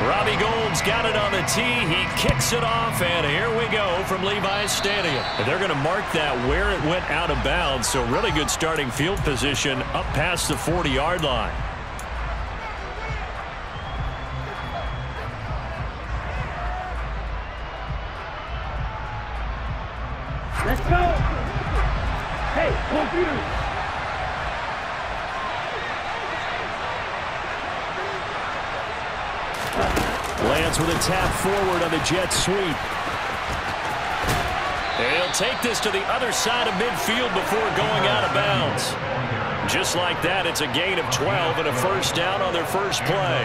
Robbie Gould's got it on the tee. He kicks it off, and here we go from Levi's Stadium. And they're going to mark that where it went out of bounds, so really good starting field position up past the 40-yard line. Let's go! Hey, computer! Lance with a tap forward on the jet sweep. He'll take this to the other side of midfield before going out of bounds. Just like that, it's a gain of 12 and a first down on their first play.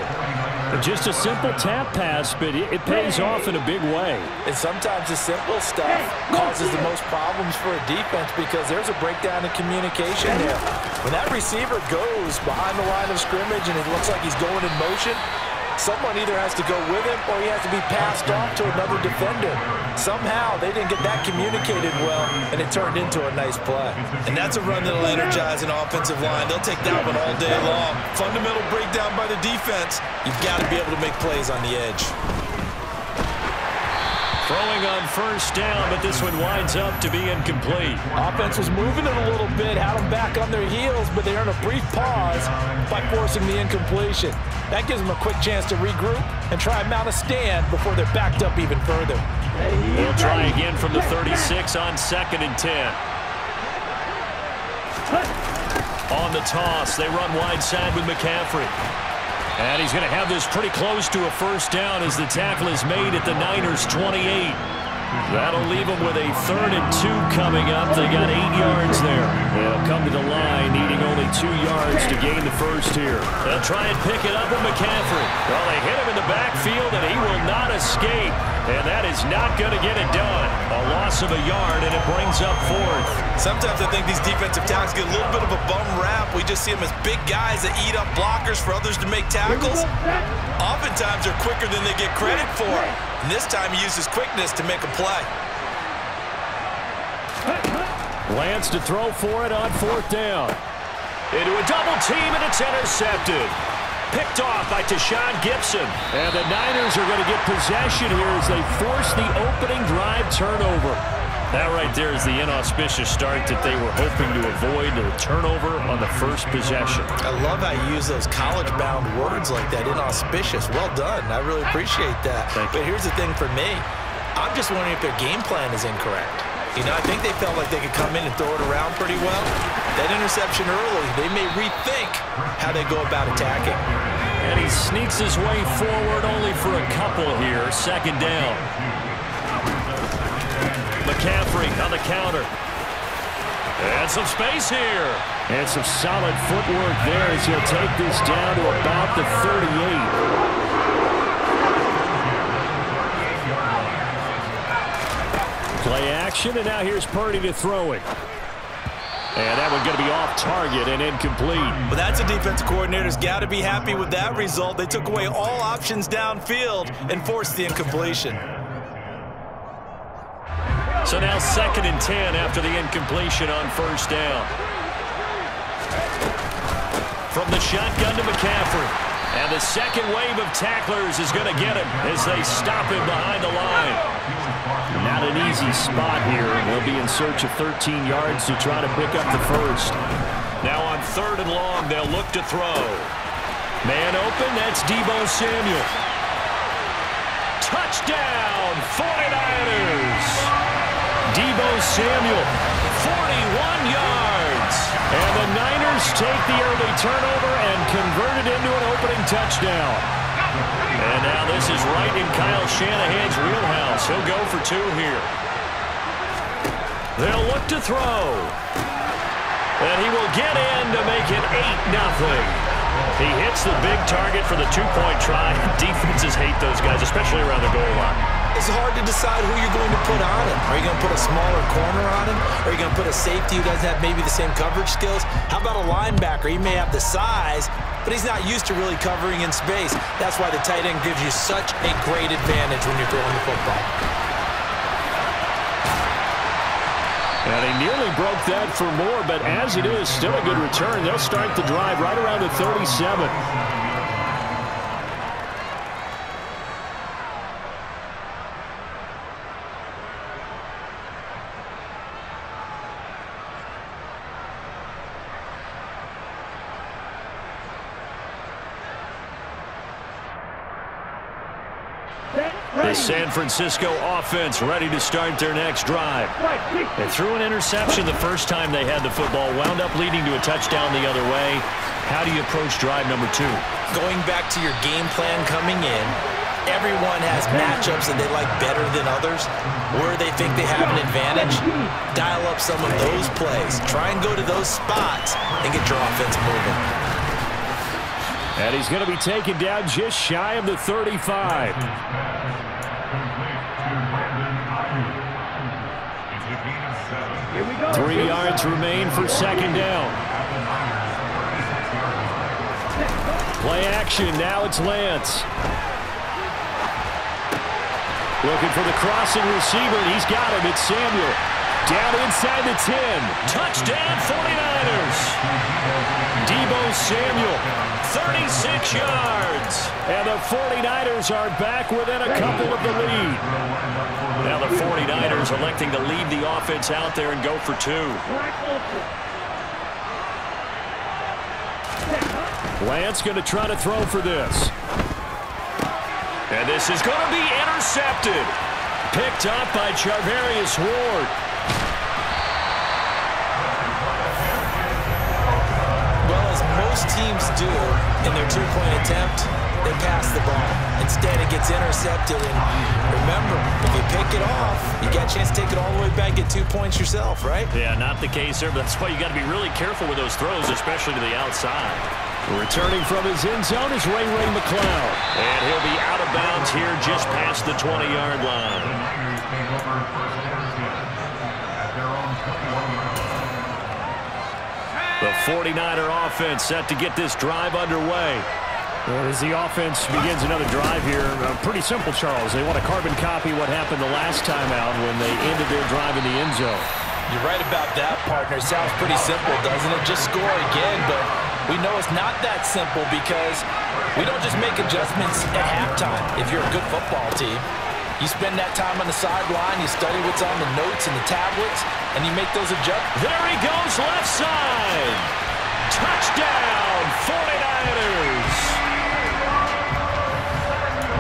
Just a simple tap pass, but it pays off in a big way. And sometimes the simple stuff causes the most problems for a defense because there's a breakdown in communication there. When that receiver goes behind the line of scrimmage and it looks like he's going in motion, someone either has to go with him or he has to be passed off to another defender. Somehow they didn't get that communicated well, and it turned into a nice play. And that's a run that'll energize an offensive line. They'll take that one all day long. Fundamental breakdown by the defense. You've got to be able to make plays on the edge. Throwing on first down, but this one winds up to be incomplete. Offense was moving it a little bit, had them back on their heels, but they earned a brief pause by forcing the incompletion. That gives them a quick chance to regroup and try and mount a stand before they're backed up even further. We'll try again from the 36 on 2nd and 10. On the toss, they run wide side with McCaffrey. And he's going to have this pretty close to a first down as the tackle is made at the Niners' 28. That'll leave them with a 3rd and 2 coming up. They got 8 yards there. They'll come to the line needing only 2 yards to gain the first here. They'll try and pick it up with McCaffrey. Well, they hit him in the backfield, and he will not escape. And that is not going to get it done. A loss of a yard, and it brings up 4th. Sometimes I think these defensive tackles get a little bit of a bum rap. We just see them as big guys that eat up blockers for others to make tackles. Oftentimes they're quicker than they get credit for. And this time he uses quickness to make a play. Lance to throw for it on 4th down. Into a double team, and it's intercepted. Picked off by Tashawn Gibson. And the Niners are going to get possession here as they force the opening drive turnover. That right there is the inauspicious start that they were hoping to avoid, a turnover on the first possession. I love how you use those college-bound words like that, inauspicious. Well done. I really appreciate that. But here's the thing for me. I'm just wondering if their game plan is incorrect. You know, I think they felt like they could come in and throw it around pretty well. That interception early, they may rethink how they go about attacking. And he sneaks his way forward only for a couple here. 2nd down. McCaffrey on the counter. And some space here. And some solid footwork there as he'll take this down to about the 38. Play action, and now here's Purdy to throw it. And that one going to be off target and incomplete. Well, that's a defensive coordinator's got to be happy with that result. They took away all options downfield and forced the incompletion. So now 2nd and 10 after the incompletion on first down. From the shotgun to McCaffrey. And the second wave of tacklers is going to get him as they stop him behind the line. Not an easy spot here. They'll be in search of 13 yards to try to pick up the first. Now on 3rd and long, they'll look to throw. Man open, that's Deebo Samuel. Touchdown, 49ers. Deebo Samuel, 41 yards. And the Niners take the early turnover and convert it into an opening touchdown. And now this is right in Kyle Shanahan's wheelhouse. He'll go for 2 here. They'll look to throw. And he will get in to make it 8-0. He hits the big target for the 2-point try. Defenses hate those guys, especially around the goal line. It's hard to decide who you're going to put on him. Are you going to put a smaller corner on him? Or are you going to put a safety who doesn't have maybe the same coverage skills? How about a linebacker? He may have the size, but he's not used to really covering in space. That's why the tight end gives you such a great advantage when you're throwing the football. And he nearly broke that for more, but as it is, still a good return. They'll start the drive right around the 37. The San Francisco offense ready to start their next drive. They threw an interception the first time they had the football, wound up leading to a touchdown the other way. How do you approach drive number 2? Going back to your game plan coming in, everyone has matchups that they like better than others, where they think they have an advantage. Dial up some of those plays. Try and go to those spots and get your offense moving. And he's going to be taken down just shy of the 35. 3 yards remain for second down. Play action. Now it's Lance. Looking for the crossing receiver, and he's got him. It's Samuel. Down inside the 10. Touchdown 49ers. Deebo Samuel, 36 yards. And the 49ers are back within a couple of the lead. Now the 49ers electing to leave the offense out there and go for 2. Lance going to try to throw for this. And this is going to be intercepted. Picked up by Charvarius Ward. Well, as most teams do in their two-point attempt, they pass the ball. Instead, it gets intercepted. And remember, if you pick it off, you got a chance to take it all the way back, get 2 points yourself, right? Yeah, not the case there, but that's why you got to be really careful with those throws, especially to the outside. Returning from his end zone is Ray McCloud. And he'll be out of bounds here just past the 20-yard line. The 49er offense set to get this drive underway. Well, as the offense begins another drive here, pretty simple, Charles. They want to carbon copy what happened the last time out when they ended their drive in the end zone. You're right about that, partner. Sounds pretty simple, doesn't it? Just score again, but we know it's not that simple because we don't just make adjustments at halftime. If you're a good football team, you spend that time on the sideline, you study what's on the notes and the tablets, and you make those adjustments. There he goes, left side. Touchdown, 49ers.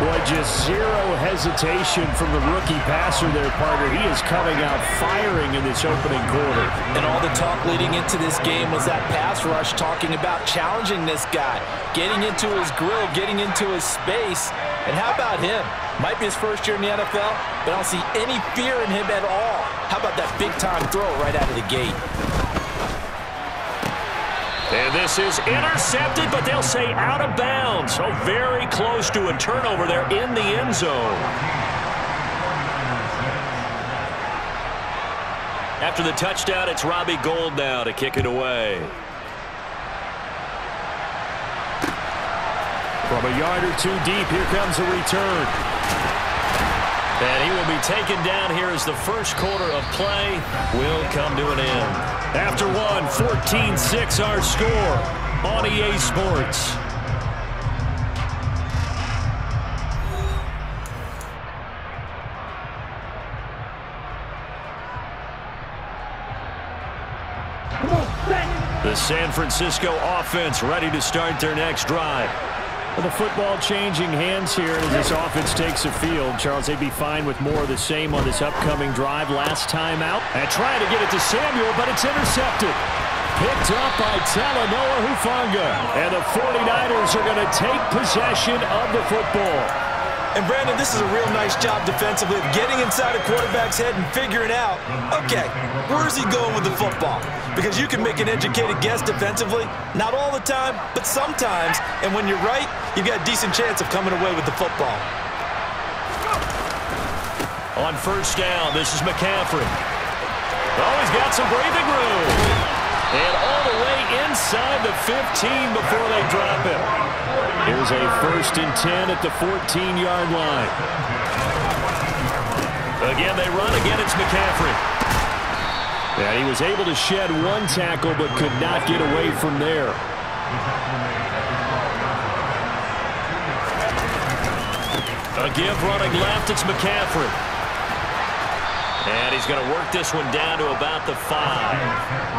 Boy, just zero hesitation from the rookie passer there, partner. He is coming out firing in this opening quarter. And all the talk leading into this game was that pass rush talking about challenging this guy, getting into his grill, getting into his space. And how about him? Might be his first year in the NFL, but I don't see any fear in him at all. How about that big-time throw right out of the gate? And this is intercepted, but they'll say out of bounds. So very close to a turnover there in the end zone. After the touchdown, it's Robbie Gould now to kick it away. From a yard or 2 deep, here comes a return. And he will be taken down here as the first quarter of play will come to an end. After one, 14-6 our score on EA Sports. The San Francisco offense ready to start their next drive. The football changing hands here as this offense takes the field. Charles, they'd be fine with more of the same on this upcoming drive. Last time out, and trying to get it to Samuel, but it's intercepted. Picked up by Talanoa Hufanga. And the 49ers are going to take possession of the football. And, Brandon, this is a real nice job defensively of getting inside a quarterback's head and figuring out, okay, where's he going with the football? Because you can make an educated guess defensively. Not all the time, but sometimes. And when you're right, you've got a decent chance of coming away with the football. On first down, this is McCaffrey. Oh, he's got some breathing room. And all the way inside the 15 before they drop him. Here's a 1st and 10 at the 14-yard line. Again, they run. Again, it's McCaffrey. Yeah, he was able to shed 1 tackle but could not get away from there. A give running left, it's McCaffrey. And he's going to work this one down to about the 5.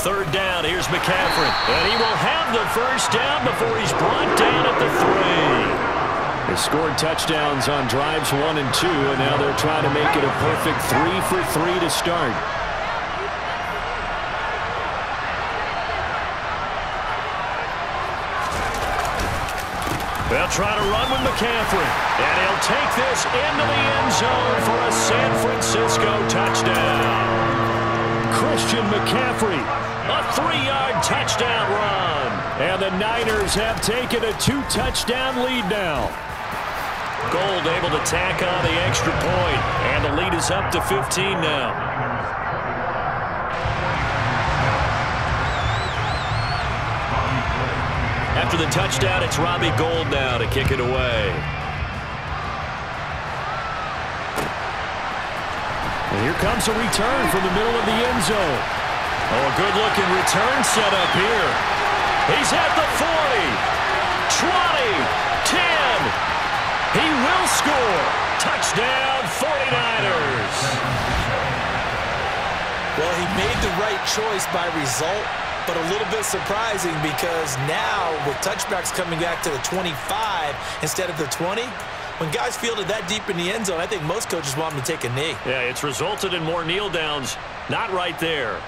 Third down, here's McCaffrey. And he will have the first down before he's brought down at the 3. They scored touchdowns on drives 1 and 2, and now they're trying to make it a perfect 3 for 3 to start. They'll try to run with McCaffrey, and he'll take this into the end zone for a San Francisco touchdown. Christian McCaffrey, a 3-yard touchdown run, and the Niners have taken a 2-touchdown lead now. Gold able to tack on the extra point, and the lead is up to 15 now. After the touchdown, it's Robbie Gould now to kick it away. And here comes a return from the middle of the end zone. Oh, a good-looking return set up here. He's at the 40, 20, 10. He will score. Touchdown, 49ers. Well, he made the right choice by result, but a little bit surprising because now with touchbacks coming back to the 25 instead of the 20, when guys fielded that deep in the end zone, I think most coaches want them to take a knee. Yeah, it's resulted in more kneel downs. Not right there.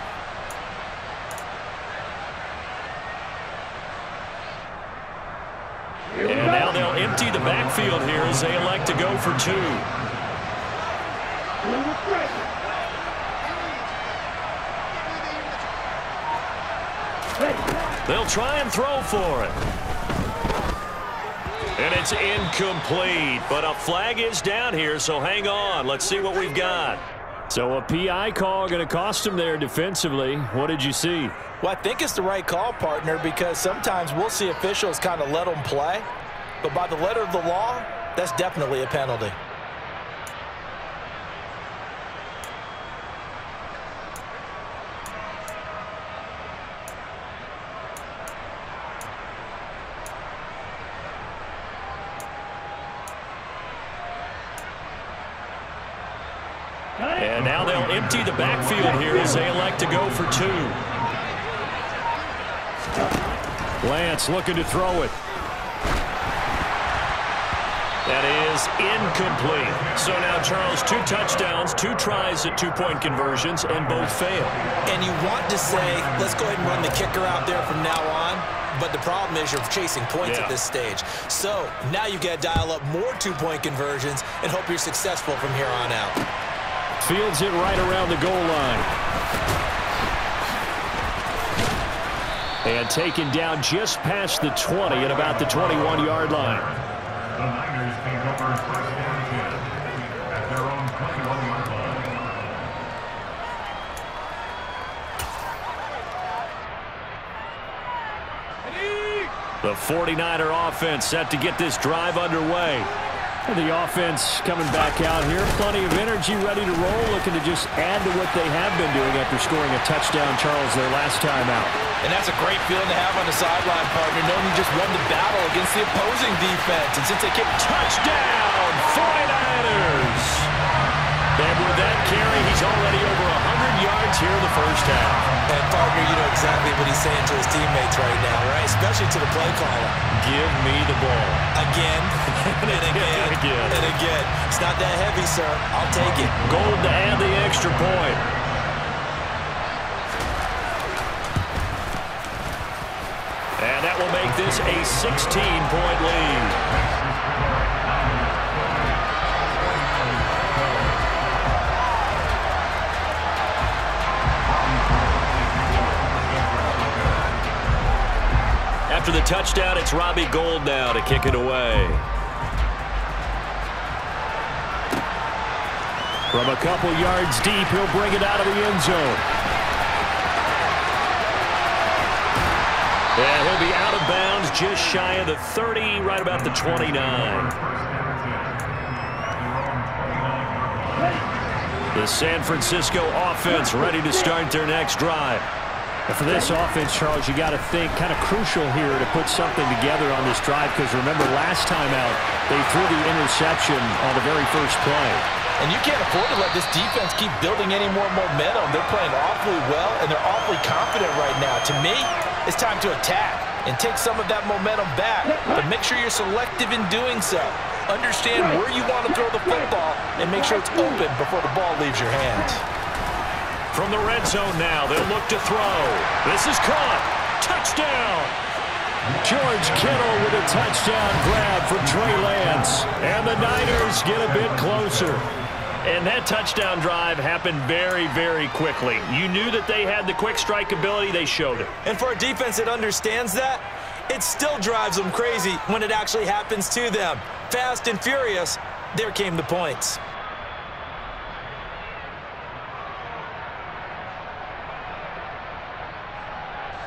And now they'll empty the backfield here as they elect to go for 2. They'll try and throw for it. And it's incomplete, but a flag is down here, so hang on. Let's see what we've got. So a PI call going to cost him there defensively. What did you see? Well, I think it's the right call, partner, because sometimes we'll see officials kind of let them play. But by the letter of the law, that's definitely a penalty. And now they'll empty the backfield here as they elect to go for 2. Lance looking to throw it. That is incomplete. So now, Charles, 2 touchdowns, 2 tries at 2-point conversions, and both fail. And you want to say, let's go ahead and run the kicker out there from now on. But the problem is you're chasing points at this stage. So now you got to dial up more 2-point conversions and hope you're successful from here on out. Fields it right around the goal line. And taken down just past the 20 at about the 21-yard line. The Niners take over first and 10 at their own 21-yard line. The 49er offense set to get this drive underway. The offense coming back out here. Plenty of energy, ready to roll, looking to just add to what they have been doing after scoring a touchdown, Charles, their last time out. And that's a great feeling to have on the sideline, partner, knowing you just won the battle against the opposing defense. And since they kicked touchdown, 49ers! And with that carry, he's already over 100 yards here in the first half. And, partner, you know exactly what he's saying to his teammates right now, right? Especially to the play caller. Give me the ball. Again, and again, and again. It's not that heavy, sir. I'll take it. Gold to add the extra point. And that will make this a 16-point lead. After the touchdown, it's Robbie Gould now to kick it away. From a couple yards deep, he'll bring it out of the end zone. And he'll be out of bounds just shy of the 30, right about the 29. The San Francisco offense ready to start their next drive. And for this offense, Charles, you got to think kind of crucial here to put something together on this drive, because remember last time out, they threw the interception on the very first play. And you can't afford to let this defense keep building any more momentum. They're playing awfully well, and they're awfully confident right now. To me, it's time to attack and take some of that momentum back, but make sure you're selective in doing so. Understand where you want to throw the football and make sure it's open before the ball leaves your hands. From the red zone now, they'll look to throw. This is caught. Touchdown! George Kittle with a touchdown grab for Trey Lance. And the Niners get a bit closer. And that touchdown drive happened very, very quickly. You knew that they had the quick strike ability. They showed it. And for a defense that understands that, it still drives them crazy when it actually happens to them. Fast and furious, there came the points.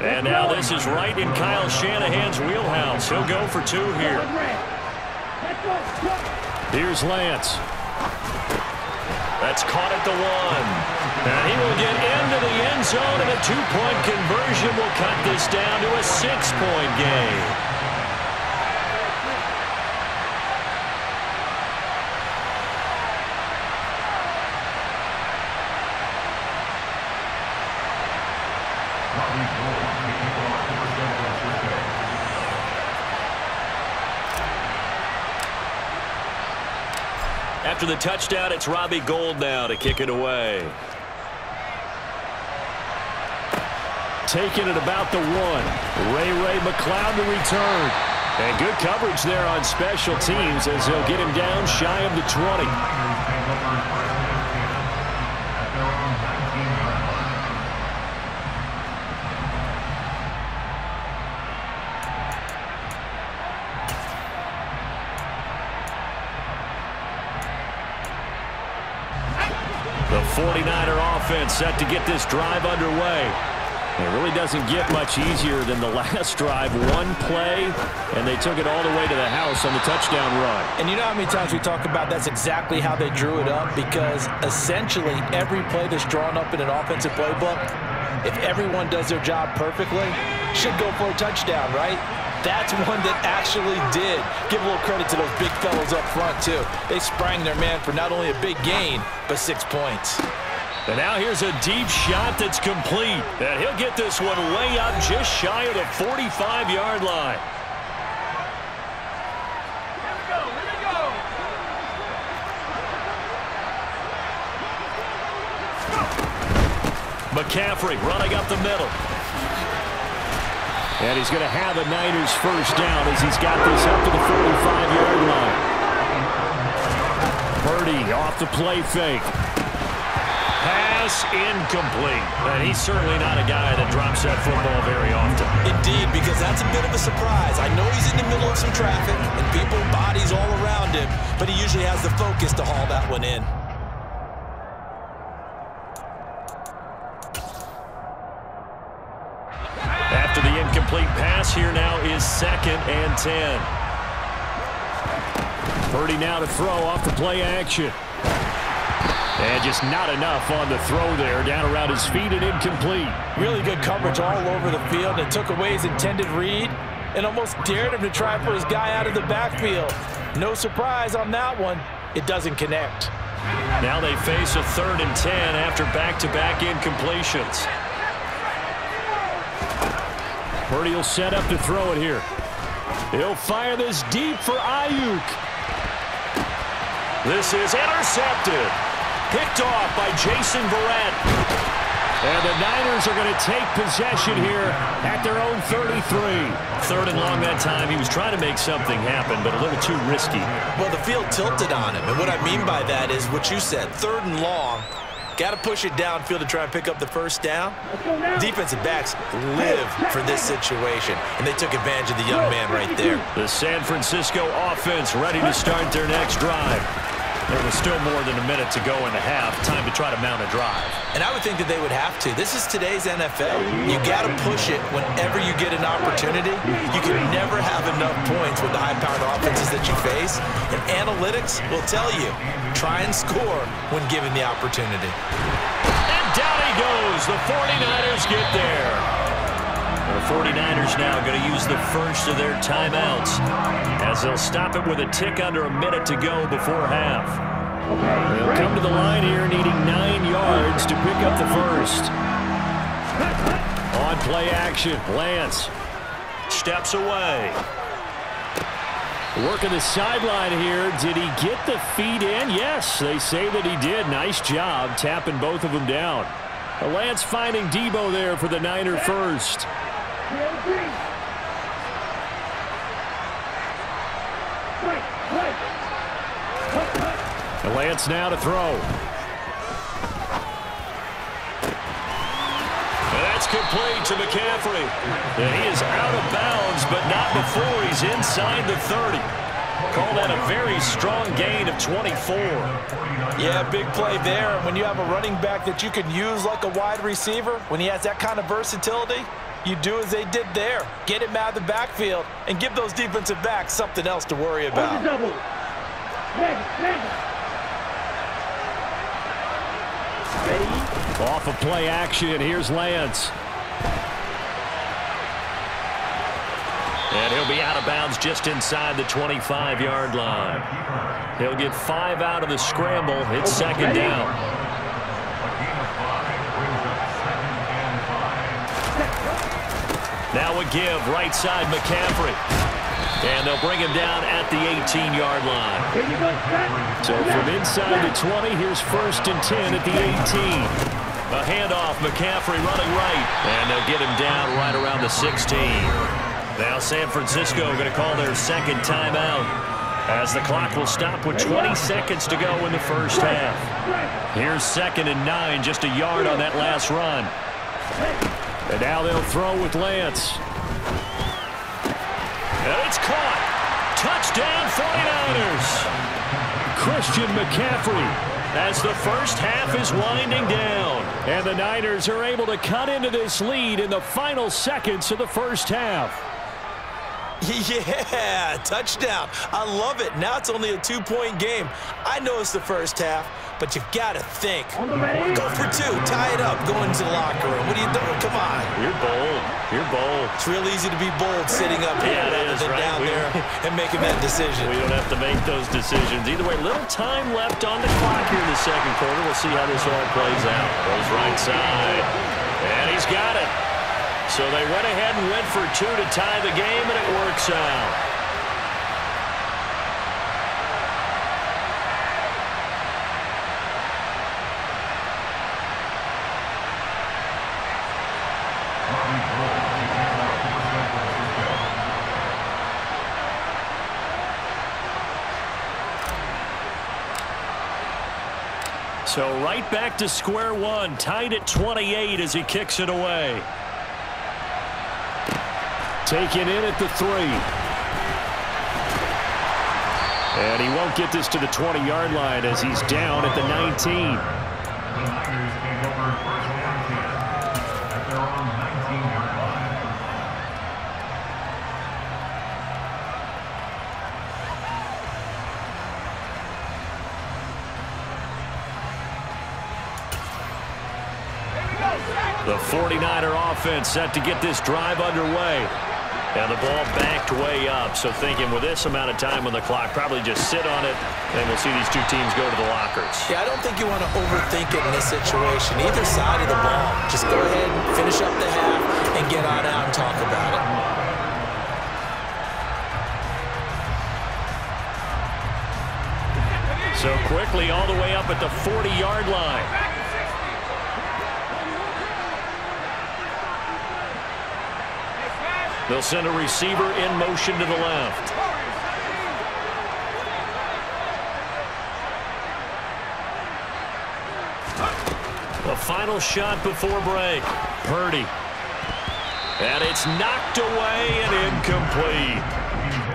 And now this is right in Kyle Shanahan's wheelhouse. He'll go for 2 here. Here's Lance. That's caught at the 1. And he will get into the end zone, and a 2-point conversion will cut this down to a 6-point game. After the touchdown, it's Robbie Gould now to kick it away. Taking it about the 1. Ray McCloud to return. And good coverage there on special teams as he'll get him down shy of the 20. The 49er offense set to get this drive underway. It really doesn't get much easier than the last drive. 1 play, and they took it all the way to the house on the touchdown run. And you know how many times we talk about that's exactly how they drew it up? Because essentially every play that's drawn up in an offensive playbook, if everyone does their job perfectly, should go for a touchdown, right? That's one that actually did. Give a little credit to those big fellows up front, too. They sprang their man for not only a big gain, but 6 points. And now here's a deep shot that's complete. And he'll get this one way up just shy of the 45-yard line. McCaffrey running up the middle. And he's going to have a Niners first down as he's got this up to the 45-yard line. Purdy off the play fake. Pass incomplete. And he's certainly not a guy that drops that football very often. Indeed, because that's a bit of a surprise. I know he's in the middle of some traffic and people, bodies all around him, but he usually has the focus to haul that one in. After the incomplete pass, here now is 2nd and 10. Purdy now to throw off the play action. And just not enough on the throw there. Down around his feet and incomplete. Really good coverage all over the field. It took away his intended read and almost dared him to try and put his guy out of the backfield. No surprise on that one. It doesn't connect. Now they face a 3rd and 10 after back-to-back incompletions. Purdy will set up to throw it here. He'll fire this deep for Ayuk. This is intercepted. Picked off by Jason Verrett. And the Niners are going to take possession here at their own 33. 3rd and long that time. He was trying to make something happen, but a little too risky. Well, the field tilted on him. And what I mean by that is what you said. 3rd and long. Got to push it downfield to try and pick up the first down. Defensive backs live for this situation, and they took advantage of the young man right there. The San Francisco offense ready to start their next drive. There was still more than a minute to go in the half. Time to try to mount a drive. And I would think that they would have to. This is today's NFL. You got to push it whenever you get an opportunity. You can never have enough points with the high-powered offenses that you face. And analytics will tell you, try and score when given the opportunity. And down he goes. The 49ers get there. The 49ers now going to use the first of their timeouts as they'll stop it with a tick under a minute to go before half. They'll come to the line here needing 9 yards to pick up the first. On play action, Lance steps away. Working the sideline here. Did he get the feet in? Yes, they say that he did. Nice job tapping both of them down. Lance finding Debo there for the Niner first. Lance now to throw. And that's complete to McCaffrey. And he is out of bounds, but not before he's inside the 30. Call that a very strong gain of 24. Yeah, big play there. And when you have a running back that you can use like a wide receiver, when he has that kind of versatility, you do as they did there. Get him out of the backfield and give those defensive backs something else to worry about. Off of play action, here's Lance. And he'll be out of bounds just inside the 25-yard line. He'll get 5 out of the scramble. It's second down. Now a give, right side McCaffrey. And they'll bring him down at the 18-yard line. So from inside the 20, here's 1st and 10 at the 18. A handoff, McCaffrey running right. And they'll get him down right around the 16. Now San Francisco going to call their second timeout, as the clock will stop with 20 seconds to go in the first half. Here's 2nd and 9, just a yard on that last run. And now they'll throw with Lance. And it's caught. Touchdown 49ers. Christian McCaffrey as the first half is winding down. And the Niners are able to cut into this lead in the final seconds of the first half. Yeah, touchdown. I love it. Now it's only a 2-point game. I know it's the first half, but you've got to think. Go for 2. Tie it up. Go into the locker room. What are you doing? Come on. You're bold. You're bold. It's real easy to be bold sitting up here rather than down there and making that decision. We don't have to make those decisions. Either way, little time left on the clock here in the second quarter. We'll see how this all plays out. Goes right side. And he's got it. So they went ahead and went for 2 to tie the game, and it works out. So right back to square one, tied at 28 as he kicks it away. Taken in at the 3. And he won't get this to the 20-yard line as he's down at the 19. The Niners take over 1st and 10 at their own 19-yard line. The 49er offense set to get this drive underway. And the ball backed way up, so thinking with this amount of time on the clock, probably just sit on it, and we'll see these two teams go to the lockers. Yeah, I don't think you want to overthink it in this situation. Either side of the ball. Just go ahead and finish up the half and get on out and talk about it. So quickly all the way up at the 40-yard line. They'll send a receiver in motion to the left. The final shot before break. Purdy. And it's knocked away and incomplete.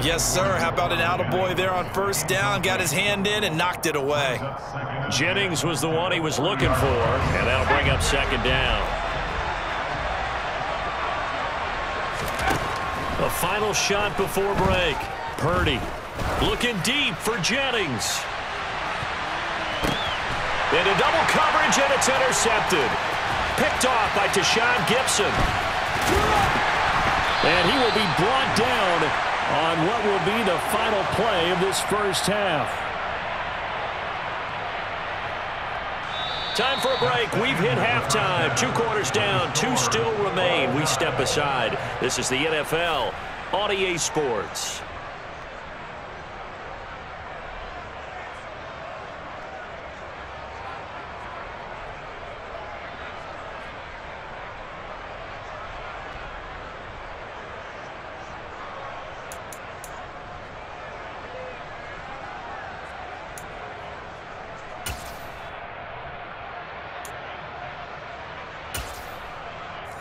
Yes, sir. How about an attaboy there on 1st down? Got his hand in and knocked it away. Jennings was the one he was looking for, and that'll bring up 2nd down. The final shot before break. Purdy looking deep for Jennings. Into double coverage, and it's intercepted. Picked off by Tashawn Gibson. And he will be brought down on what will be the final play of this first half. Time for a break. We've hit halftime. 2 quarters down. 2 still remain. We step aside. This is the NFL on EA Sports.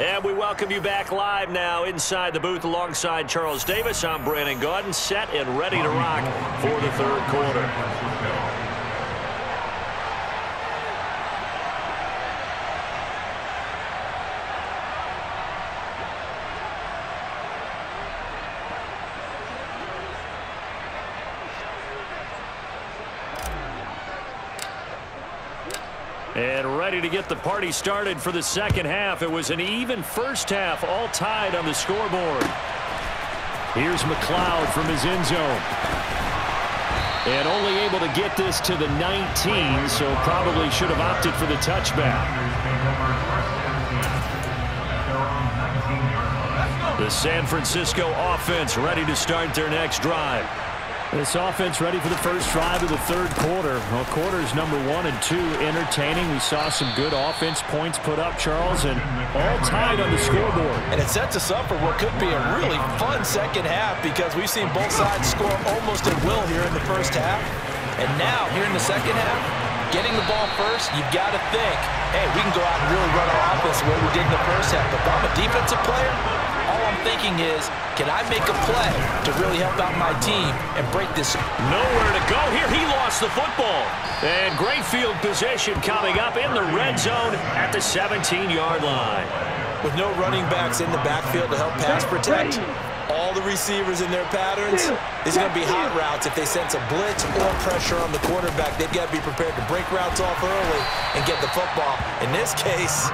And we welcome you back live now inside the booth alongside Charles Davis. I'm Brandon Gaudin, set and ready to rock for the 3rd quarter. And ready to get the party started for the 2nd half. It was an even first half, all tied on the scoreboard. Here's McLeod from his end zone. And only able to get this to the 19, so probably should have opted for the touchback. The San Francisco offense ready to start their next drive. This offense ready for the first drive of the 3rd quarter. Well, quarters number 1 and 2 entertaining. We saw some good offense points put up, Charles, and all tied on the scoreboard. And it sets us up for what could be a really fun 2nd half because we've seen both sides score almost at will here in the first half. And now, here in the 2nd half, getting the ball first, you've got to think, hey, we can go out and really run our offense the way we did in the first half. But if I'm a defensive player, all I'm thinking is, can I make a play to really help out my team and break this? Nowhere to go here. He lost the football. And great field position coming up in the red zone at the 17-yard line. With no running backs in the backfield to help pass protect, all the receivers in their patterns, these are going to be hot routes. If they sense a blitz or pressure on the quarterback, they've got to be prepared to break routes off early and get the football. In this case,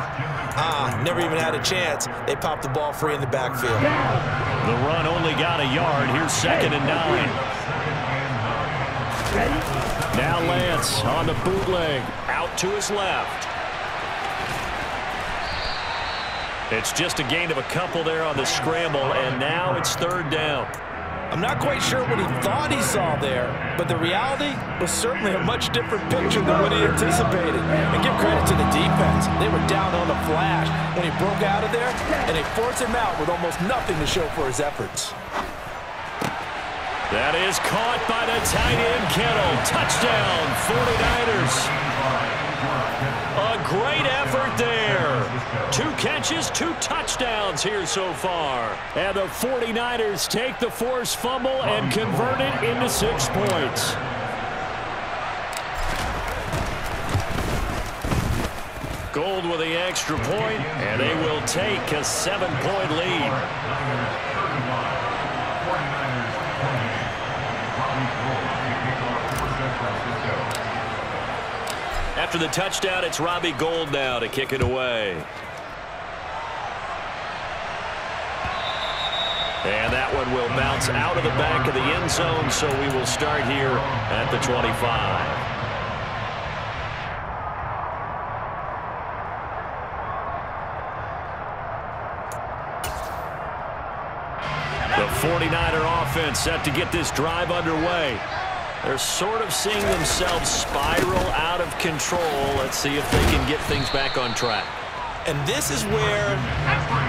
never even had a chance. They popped the ball free in the backfield. The run only got a yard. Here's 2nd and 9. Now Lance on the bootleg. Out to his left. It's just a gain of a couple there on the scramble, and now it's 3rd down. I'm not quite sure what he thought he saw there, but the reality was certainly a much different picture than what he anticipated. And give credit to the defense. They were down on the flash when he broke out of there, and they forced him out with almost nothing to show for his efforts. That is caught by the tight end, Kittle. Touchdown, 49ers. A great effort there. 2 catches, 2 touchdowns here so far. And the 49ers take the forced fumble and convert it into 6 points. Gold with the extra point, and they will take a 7-point lead. After the touchdown, it's Robbie Gould now to kick it away. And that one will bounce out of the back of the end zone, so we will start here at the 25. The 49er offense set to get this drive underway. They're sort of seeing themselves spiral out of control. Let's see if they can get things back on track. And this is where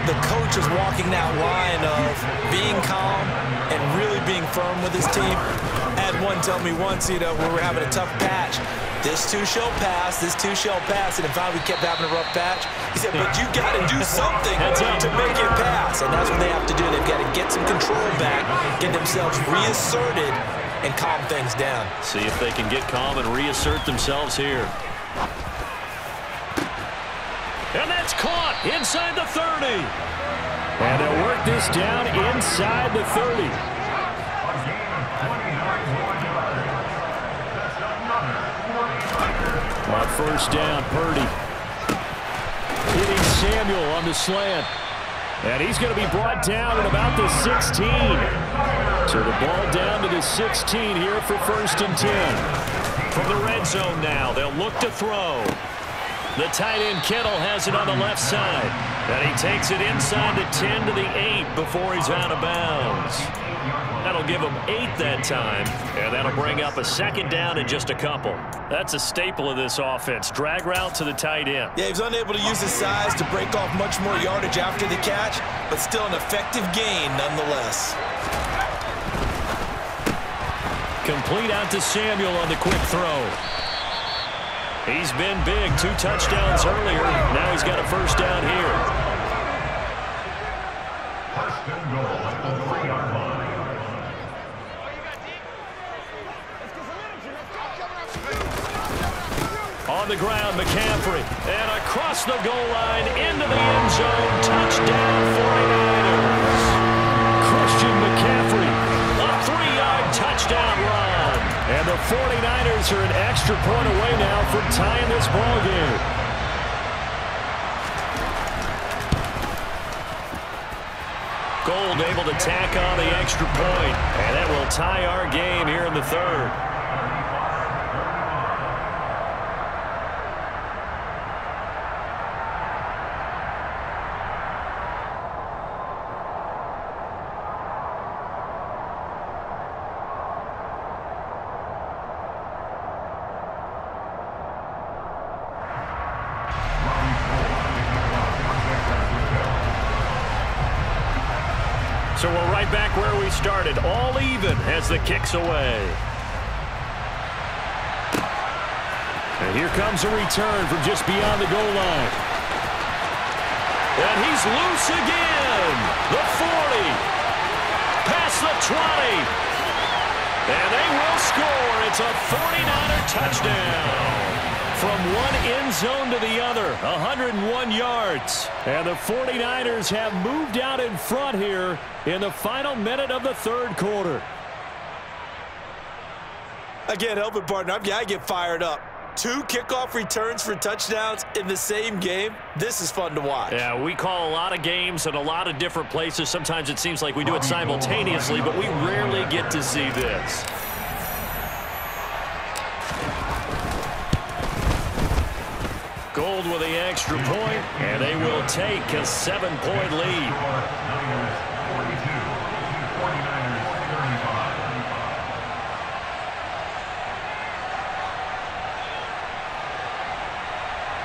the coach is walking that line of being calm and really being firm with his team. I had one tell me once, where we're having a tough patch. This too shall pass, this too shall pass. And if we kept having a rough patch, he said, but you got to do something to make it pass. And that's what they have to do. They've got to get some control back, get themselves reasserted, and calm things down. See if they can get calm and reassert themselves here. And that's caught inside the 30. And they'll work this down inside the 30. On 1st down, Purdy. Hitting Samuel on the slant. And he's going to be brought down at about the 16. So the ball down to the 16 here for 1st and 10. From the red zone now, they'll look to throw. The tight end Kittle has it on the left side. And he takes it inside the 10 to the 8 before he's out of bounds. That'll give him 8 that time, and that'll bring up a second down in just a couple. That's a staple of this offense. Drag route to the tight end. Yeah, he was unable to use his size to break off much more yardage after the catch, but still an effective gain nonetheless. Complete out to Samuel on the quick throw. He's been big. 2 touchdowns earlier. Now he's got a first down here. First and goal at the 3-yard line. On the ground, McCaffrey. And across the goal line into the end zone. Touchdown, 49ers. Christian McCaffrey. A 3-yard touchdown run. And the 49ers are an extra point away now from tying this ball game. Gold able to tack on the extra point. And that will tie our game here in the third. So we're right back where we started, all even as the kick's away. And here comes a return from just beyond the goal line. And he's loose again. The 40. Past the 20. And they will score. It's a 49er touchdown. From one end zone to the other, 101 yards. And the 49ers have moved out in front here in the final minute of the third quarter. Again, help it, partner. I get fired up. 2 kickoff returns for touchdowns in the same game. This is fun to watch. Yeah, we call a lot of games in a lot of different places. Sometimes it seems like we do it simultaneously, but we rarely get to see this. Gold with the extra point, and they will take a 7-point lead. Niners 42, 49ers 35.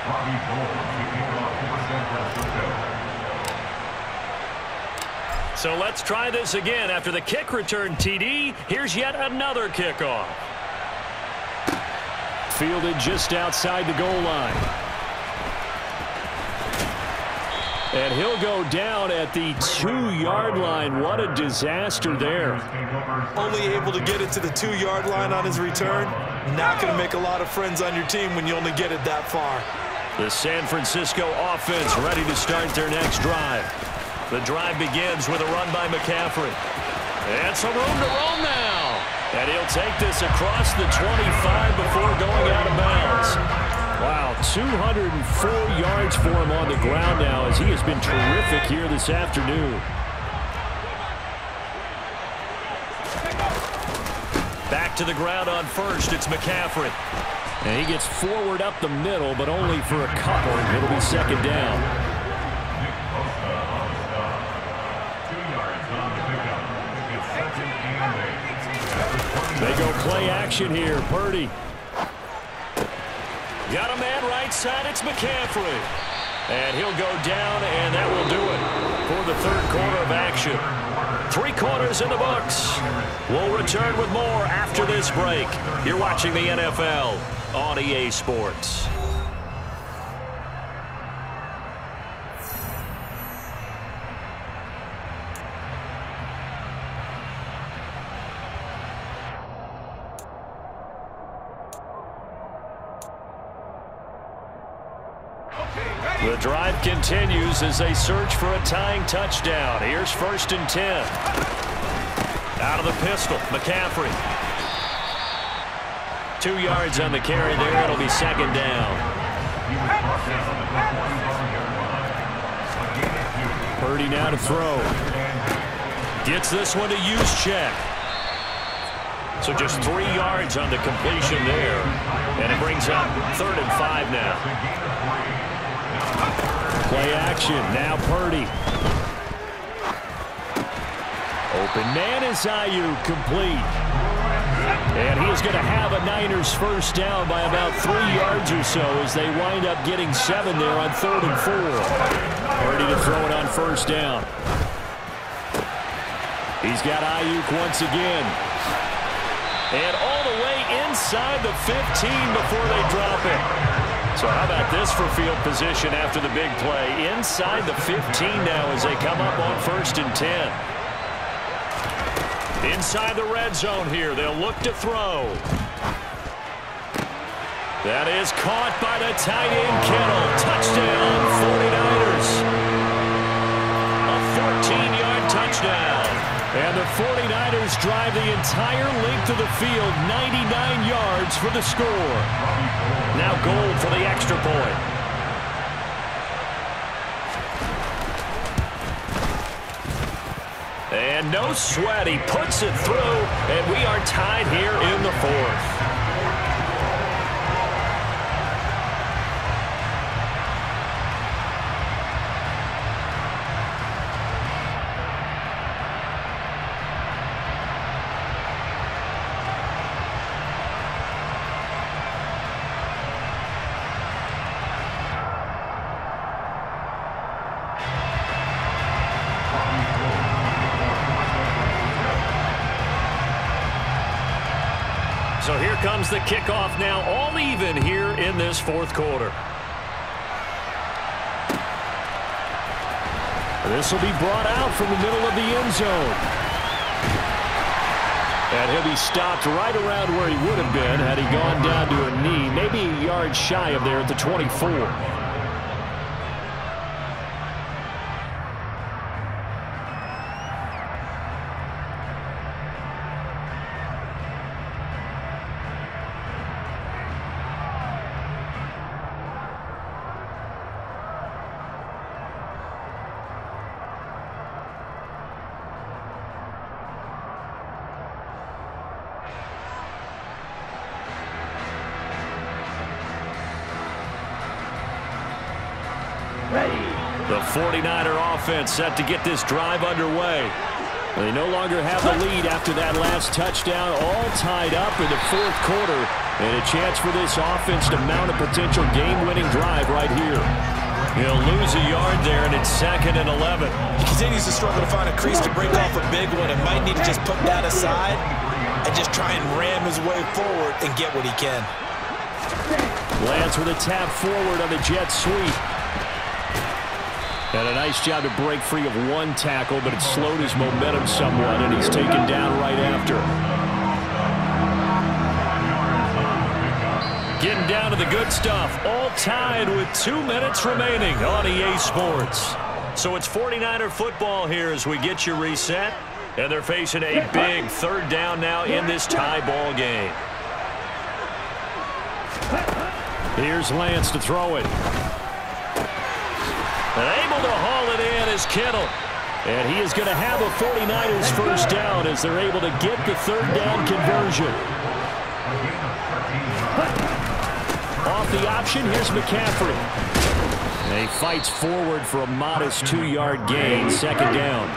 Robbie Gold to kick off for San Francisco. So let's try this again. After the kick return TD, here's yet another kickoff. Fielded just outside the goal line. And he'll go down at the 2-yard line. What a disaster there. Only able to get it to the 2-yard line on his return. Not going to make a lot of friends on your team when you only get it that far. The San Francisco offense ready to start their next drive. The drive begins with a run by McCaffrey. And some room to roam now. And he'll take this across the 25 before going out of bounds. Wow, 204 yards for him on the ground now as he has been terrific here this afternoon. Back to the ground on first, it's McCaffrey. And he gets forward up the middle, but only for a couple. It'll be second down. They go play action here. Purdy. Got a man right side. It's McCaffrey. And he'll go down, and that will do it for the third quarter of action. 3 quarters in the books. We'll return with more after this break. You're watching the NFL on EA Sports. The drive continues as they search for a tying touchdown. Here's 1st and 10. Out of the pistol, McCaffrey. 2 yards on the carry there. It'll be second down. Purdy now to throw. Gets this one to use check. So just 3 yards on the completion there. And it brings up 3rd and 5 now. Play action. Now Purdy. Open man is Ayuk, complete. And he is going to have a Niners first down by about 3 yards or so as they wind up getting 7 there on 3rd and 4. Purdy to throw it on first down. He's got Ayuk once again. And all the way inside the 15 before they drop it. So how about this for field position after the big play? Inside the 15 now as they come up on 1st and 10. Inside the red zone here. They'll look to throw. That is caught by the tight end, Kittle. Touchdown, 49ers. A 14-yard touchdown. And the 49ers drive the entire length of the field, 99 yards for the score. Now Gold for the extra point. And no sweat, he puts it through, and we are tied here in the 4th. So here comes the kickoff now, all even here in this 4th quarter. This will be brought out from the middle of the end zone. And he'll be stopped right around where he would have been had he gone down to a knee, maybe a yard shy of there at the 24. The 49er offense set to get this drive underway. They no longer have the lead after that last touchdown, all tied up in the 4th quarter, and a chance for this offense to mount a potential game-winning drive right here. He'll lose a yard there, and it's 2nd and 11. He continues to struggle to find a crease to break off a big one and might need to just put that aside and just try and ram his way forward and get what he can. Lance with a tap forward on the jet sweep. And a nice job to break free of one tackle, but it slowed his momentum somewhat, and he's taken down right after. Getting down to the good stuff, all tied with 2 minutes remaining on EA Sports. So it's 49er football here as we get you reset, and they're facing a big 3rd down now in this tie ball game. Here's Lance to throw it. And able to haul it in is Kittle. And he is going to have a 49ers first down as they're able to get the 3rd down conversion. Off the option, here's McCaffrey. And he fights forward for a modest 2-yard gain, 2nd down.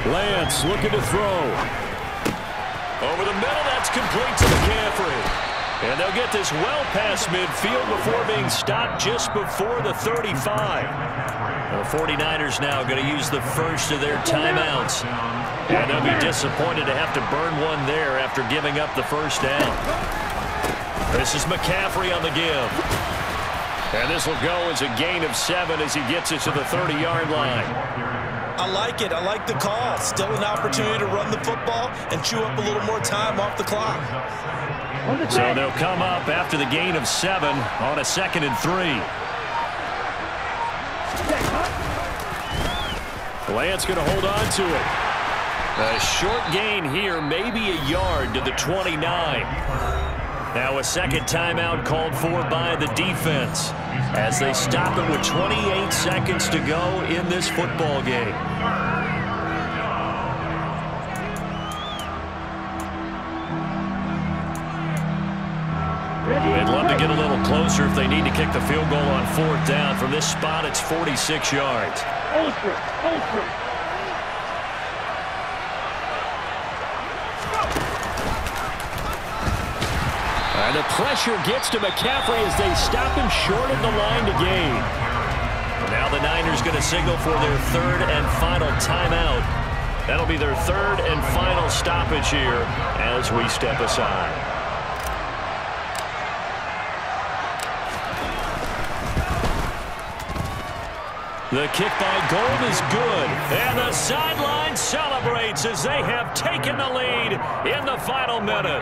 Lance looking to throw. Over the middle, that's complete to McCaffrey. And they'll get this well past midfield before being stopped just before the 35. The 49ers now going to use the first of their timeouts. And they'll be disappointed to have to burn one there after giving up the first down. This is McCaffrey on the give. And this will go as a gain of 7 as he gets it to the 30-yard line. I like it. I like the call. Still an opportunity to run the football and chew up a little more time off the clock. So they'll come up after the gain of 7 on a 2nd and 3. Lance going to hold on to it. A short gain here, maybe a yard to the 29. Now a 2nd timeout called for by the defense as they stop it with 28 seconds to go in this football game. They'd love to get a little closer if they need to kick the field goal on 4th down. From this spot, it's 46 yards. And the pressure gets to McCaffrey as they stop him short of the line to gain. Now the Niners going to signal for their 3rd and final timeout. That'll be their 3rd and final stoppage here as we step aside. The kick by Gold is good, and the sideline celebrates as they have taken the lead in the final minute.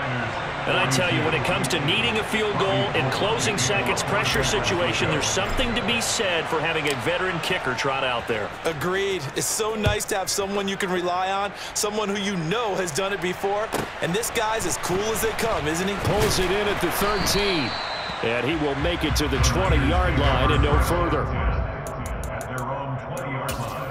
And I tell you, when it comes to needing a field goal in closing seconds, pressure situation, there's something to be said for having a veteran kicker trot out there. Agreed. It's so nice to have someone you can rely on, someone who you know has done it before. And this guy's as cool as they come, isn't he? Pulls it in at the 13. And he will make it to the 20-yard line and no further. At their own 20-yard line.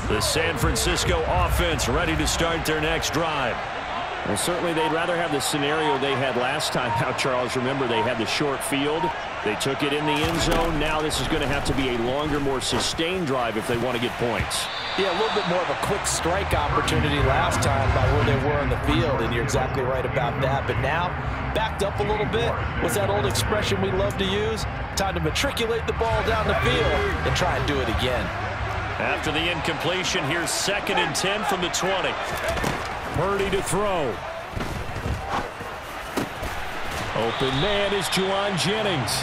The San Francisco offense ready to start their next drive. Well, certainly they'd rather have the scenario they had last time out, Charles. Remember, they had the short field. They took it in the end zone. Now this is going to have to be a longer, more sustained drive if they want to get points. Yeah, a little bit more of a quick strike opportunity last time by where they were on the field, and you're exactly right about that. But now, backed up a little bit. What's that old expression we love to use? Time to matriculate the ball down the field and try and do it again. After the incompletion, here's 2nd and 10 from the 20. Purdy to throw. Open man is Juwan Jennings.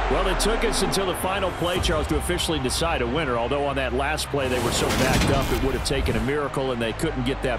Well, it took us until the final play, Charles, to officially decide a winner. Although on that last play they were so backed up, it would have taken a miracle, and they couldn't get that